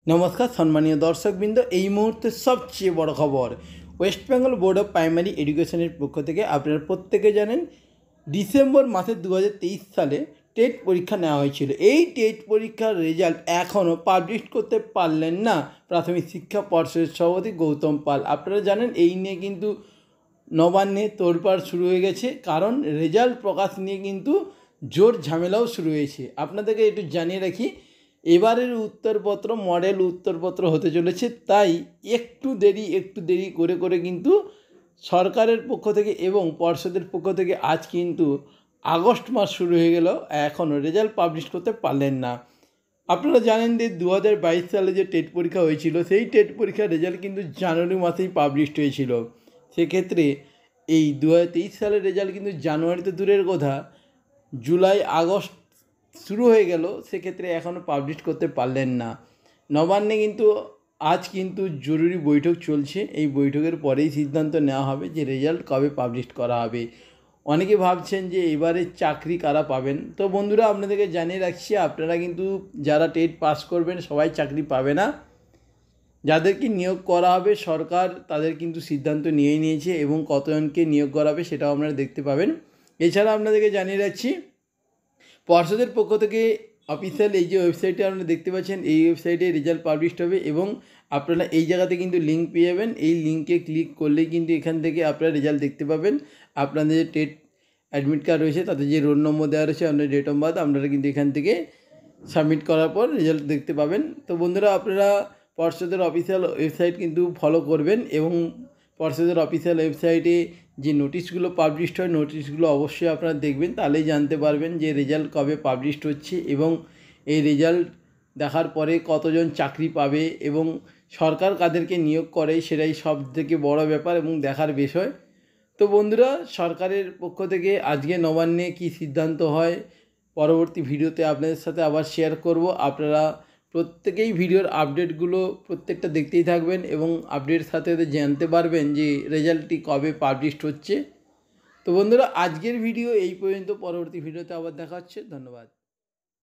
नमस्कार सम्मानीय दर्शकबृंद এই মুহূর্তে সবচেয়ে বড় খবর West Bengal board of primary এডুকেশনের পক্ষ থেকে আপনারা প্রত্যেকে জানেন ডিসেম্বর মাসের 2023 সালে টেট পরীক্ষা নেওয়া হয়েছিল। এই টেট পরীক্ষার রেজাল্ট এখনও পাবলিশ করতে পারলেন না প্রাথমিক শিক্ষা পর্ষদের সভাপতি গৌতম পাল। আপনারা জানেন এই নিয়ে কিন্তু নবান্নে তোড়পাড় শুরু হয়ে গেছে, কারণ রেজাল্ট প্রকাশ নিয়ে কিন্তু জোর ঝামেলাও শুরু হয়েছে। আপনাদেরকে একটু জানিয়ে রাখি, এবারের উত্তরপত্র মডেল উত্তরপত্র হতে চলেছে, তাই একটু দেরি করে কিন্তু সরকারের পক্ষ থেকে এবং পর্ষদের পক্ষ থেকে আজ কিন্তু আগস্ট মাস শুরু হয়ে গেল, এখনও রেজাল্ট পাবলিশ করতে পারলেন না। আপনারা জানেন যে 2022 সালে যে টেট পরীক্ষা হয়েছিল, সেই টেট পরীক্ষার রেজাল্ট কিন্তু জানুয়ারি মাসেই পাবলিশড হয়েছিল। সেক্ষেত্রে এই 2023 সালের রেজাল্ট কিন্তু জানুয়ারিতে দূরের কথা, জুলাই আগস্ট শুরু হয়ে গেল, সেক্ষেত্রে এখনও পাবলিশ করতে পারলেন না। নবান্নে কিন্তু আজ কিন্তু জরুরি বৈঠক চলছে, এই বৈঠকের পরেই সিদ্ধান্ত নেওয়া হবে যে রেজাল্ট কবে পাবলিশ করা হবে। অনেকে ভাবছেন যে এবারে চাকরি কারা পাবেন। তো বন্ধুরা, আপনাদেরকে জানিয়ে রাখছি, আপনারা কিন্তু যারা টেট পাস করবেন সবাই চাকরি পাবে না। যাদেরকে নিয়োগ করা হবে সরকার তাদের কিন্তু সিদ্ধান্ত নিয়েই নিয়েছে, এবং কতজনকে নিয়োগ করা হবে সেটাও আপনারা দেখতে পাবেন। এছাড়া আপনাদেরকে জানিয়ে রাখছি, পর্ষদের পক্ষ থেকে অফিসিয়াল এই যে ওয়েবসাইটে আপনারা দেখতে পাচ্ছেন, এই ওয়েবসাইটে রেজাল্ট পাবলিশড হবে এবং আপনারা এই জায়গাতে কিন্তু লিঙ্ক পেয়ে যাবেন। এই লিঙ্কে ক্লিক করলেই কিন্তু এখান থেকে আপনারা রেজাল্ট দেখতে পাবেন। আপনাদের যে টেট অ্যাডমিট কার্ড রয়েছে তাতে যে রোল নম্বর দেওয়া রয়েছে, আপনার ডেট অফ বার্থ, আপনারা কিন্তু এখান থেকে সাবমিট করার পর রেজাল্ট দেখতে পাবেন। তো বন্ধুরা, আপনারা পর্ষদের অফিসিয়াল ওয়েবসাইট কিন্তু ফলো করবেন, এবং পর্ষদের অফিসিয়াল ওয়েবসাইটে যে নোটিশগুলো পাবলিশড হয় নোটিশগুলো অবশ্যই আপনারা দেখবেন, তাহলেই জানতে পারবেন যে রেজাল্ট কবে পাবলিশড হচ্ছে, এবং এই রেজাল্ট দেখার পরে কতজন চাকরি পাবে এবং সরকার কাদেরকে নিয়োগ করে, সেটাই সব থেকে বড় ব্যাপার এবং দেখার বিষয়। তো বন্ধুরা, সরকারের পক্ষ থেকে আজকে নবান্নে কী সিদ্ধান্ত হয় পরবর্তী ভিডিওতে আপনাদের সাথে আবার শেয়ার করব। আপনারা প্রত্যেকেই ভিডিওর আপডেটগুলো প্রত্যেকটা দেখতেই থাকবেন এবং আপডেটের সাথে জানতে পারবেন যে রেজাল্টটি কবে পাবলিশড হচ্ছে। তো বন্ধুরা, আজকের ভিডিও এই পর্যন্ত, পরবর্তী ভিডিওতে আবার দেখা হচ্ছে। ধন্যবাদ।